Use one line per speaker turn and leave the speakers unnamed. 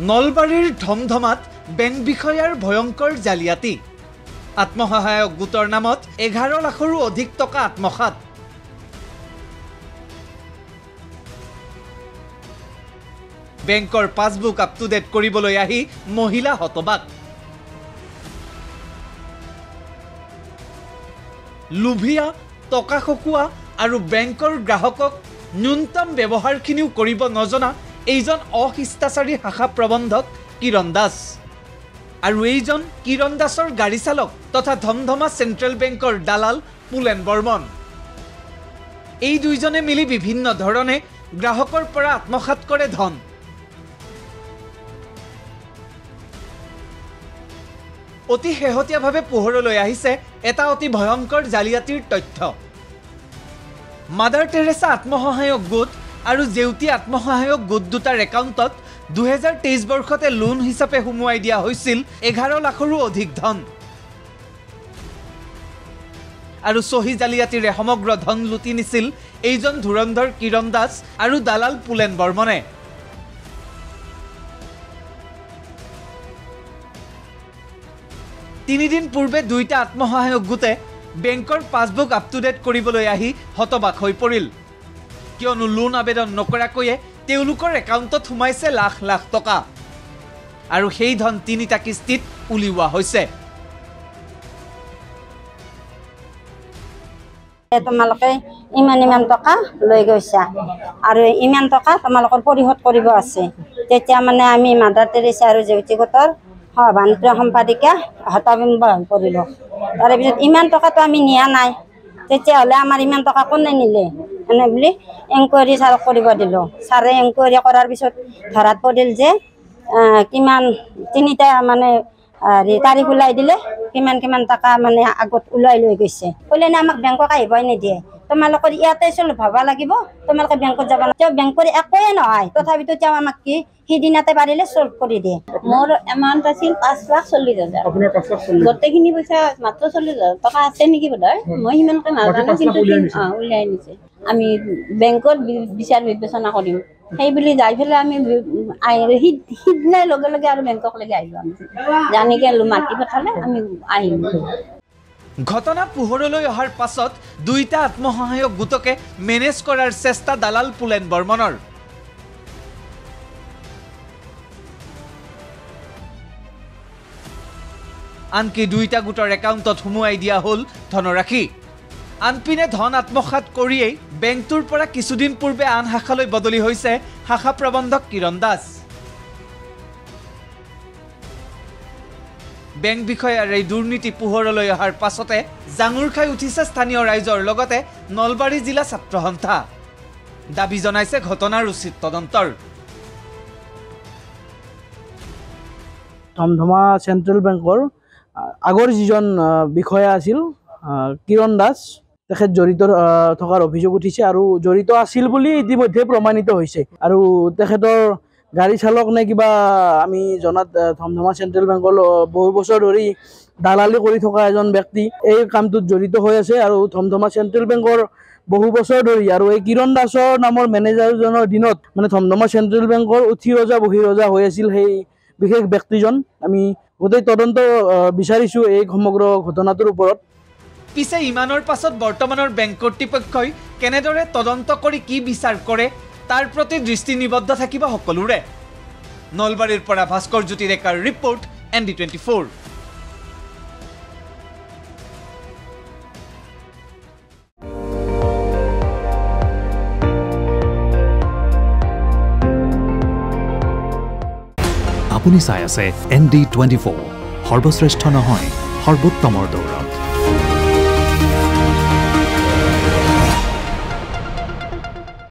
নলবাৰীৰ ধমধমাত বেংক বিষয়াৰ ভয়ংকৰ জালিয়াতি আত্মসহায়ক গোটৰ নামত 11 লাখৰো অধিক টকা আত্মসাৎ বেংকৰ পাছবুক আপ টু ডেট কৰিবলৈ আহি মহিলা হতবাক লুভিয়া টকা খকুৱা আৰু বেংকৰ গ্ৰাহকক ন্যূনতম ব্যৱহাৰখিনিও কৰিব নজনা এইজন অশিষ্টাচাৰী শাখা প্ৰবন্ধক কিৰণ দাস আৰু এইজন কিৰণ দাসৰ গাড়ী চালক তথা ধমধমা চেন্ট্ৰেল বেংকৰ দালাল পুলেন বৰ্মন এই দুইজনে মিলি বিভিন্ন ধৰণে গ্ৰাহকৰ পৰা আত্মসাৎ কৰে ধন অতি শেহতীয়াভাৱে পোহৰলৈ আহিছে এটা অতি ভয়ংকৰ জালিয়াতিৰ তথ্য মাদাৰ টেৰেছা আত্মসহায়ক গোট আৰু জেউতি আত্মসহায়ক গোট দুটাৰ একাউণ্টত 2023 বৰ্ষতে লোন হিচাপে হুমুৱাই দিয়া হৈছিল 11 লাখৰো অধিক ধন আৰু সহি জালিয়াতিৰে সমগ্ৰ ধন লুটি নিছিল এইজন ধুৰন্ধৰ কিৰণ দাস আৰু দালাল পুলেন বৰ্মনে তিনিদিন পূৰ্বে দুইটা আত্মসহায়ক গোটে বেংকৰ পাছবুক আপ টু ডেট কৰিবলৈ আহি হতবাক হৈ পৰিল কিয়নো লোন আবেদন নকৰাকৈয়ে তেওঁলোকৰ একাউণ্টত সোমাইছে লাখ লাখ টকা আৰু সেই ধন তিনিটা কিস্তিত উলিওৱা হৈছে
তোমালোকে ইমান টকা লৈ গৈছা আৰু ইমান টকা তোমালোকৰ পৰিশোধ কৰিব আছে তেতিয়া মানে আমি মাদাৰ টেৰেছা আৰু জেউতি গোটৰ সভাপতি সম্পাদিকা হতাবিম্ব হৈ পৰিলোঁ তাৰপিছত ইমান টকাটো আমি নিয়া নাই তেতিয়াহ'লে আমাৰ ইমান টকা কোনে নিলে এনে বুলি এনকুৱাৰী ছাৰক কৰিব দিলোঁ ছাৰে এনকুৱাৰী কৰাৰ পিছত ধৰাত পৰিল যে কিমান তিনিটা মানে তাৰিখ ওলাই দিলে কিমান টকা মানে আগত ওলাই লৈ গৈছে ক'লে নে আমাক বেংকক আহিবই নিদিয়ে তোমালোকৰ ইয়াতে চল্ভ হ'ব লাগিব তোমালোকে বেংকত যাব তেওঁ বেংকৰ একোৱে নহয় তথাপিতো তেওঁ আমাক কি সিদিনাতে পাৰিলে চল্ভ কৰি দিয়ে মোৰ এমাউণ্ট আছিল 5,40,000 গোটেইখিনি পইচা মাত্ৰ 40,000 টকা আছে নেকি বোধহয় মই সিমানকৈ নাজানো কিন্তু উলিয়াই নিছে আমি বেংকত বিচাৰ বিবেচনা কৰিম সেই বুলি যাই পেলাই আমি সিদিনাই লগে লগে আৰু বেংকলৈকে আহিলোঁ আমি জানিকে মাতি পঠালে আমি আহিলোঁ
ঘটনা পোহৰলৈ অহাৰ পাছত দুইটা আত্মসহায়ক গোটকে মেনেজ কৰাৰ চেষ্টা দালাল পুলেন বৰ্মনৰ আনকি দুইটা গোটৰ একাউণ্টত হুমুৱাই দিয়া হ'ল ধনৰাশি আনপিনে ধন আত্মসাৎ কৰিয়েই বেংকটোৰ পৰা কিছুদিন পূৰ্বে আন শাখালৈ বদলি হৈছে শাখা প্ৰবন্ধক কিৰণ দাস বেংক বিষয়াৰ এই দুৰ্নীতি পোহৰলৈ অহাৰ পাছতে জাঙুৰ খাই উঠিছে স্থানীয় ৰাইজৰ লগতে নলবাৰী জিলা ছাত্ৰ সন্থা দাবী জনাইছে ঘটনাৰ উচিত তদন্তৰ
ধমধমা চেন্ট্ৰেল বেংকৰ আগৰ যিজন বিষয়া আছিল কিৰণ দাস তেখেত জড়িত থকাৰ অভিযোগ উঠিছে আৰু জড়িত আছিল বুলি ইতিমধ্যে প্ৰমাণিত হৈছে আৰু তেখেতৰ গাড়ী চালক নে কিবা আমি জনাত ধমধমা চেন্ট্ৰেল বেংকৰ বহু বছৰ ধৰি দালালি কৰি থকা এজন ব্যক্তি এই কামটোত জড়িত হৈ আছে আৰু ধমধমা চেন্ট্ৰেল বেংকৰ বহু বছৰ ধৰি আৰু এই কিৰণ দাসৰ নামৰ মেনেজাৰজনৰ দিনত মানে ধমধমা চেন্ট্ৰেল বেংকৰ উঠি ৰজা বহি ৰজা হৈ আছিল সেই বিশেষ ব্যক্তিজন আমি গোটেই তদন্ত বিচাৰিছোঁ এই সমগ্ৰ ঘটনাটোৰ ওপৰত
পিছে ইমানৰ পাছত বৰ্তমানৰ বেংক কৰ্তৃপক্ষই কেনেদৰে তদন্ত কৰি কি বিচাৰ কৰে তাৰ প্ৰতি দৃষ্টি নিবদ্ধ থাকিব সকলোৰে নলবাৰীৰ পৰা ভাস্কৰ জ্যোতি ডেকাৰ ৰিপৰ্ট ND24
আপুনি চাই আছে ND24 সৰ্বশ্ৰেষ্ঠ নহয় সৰ্বোত্তমৰ দৌৰত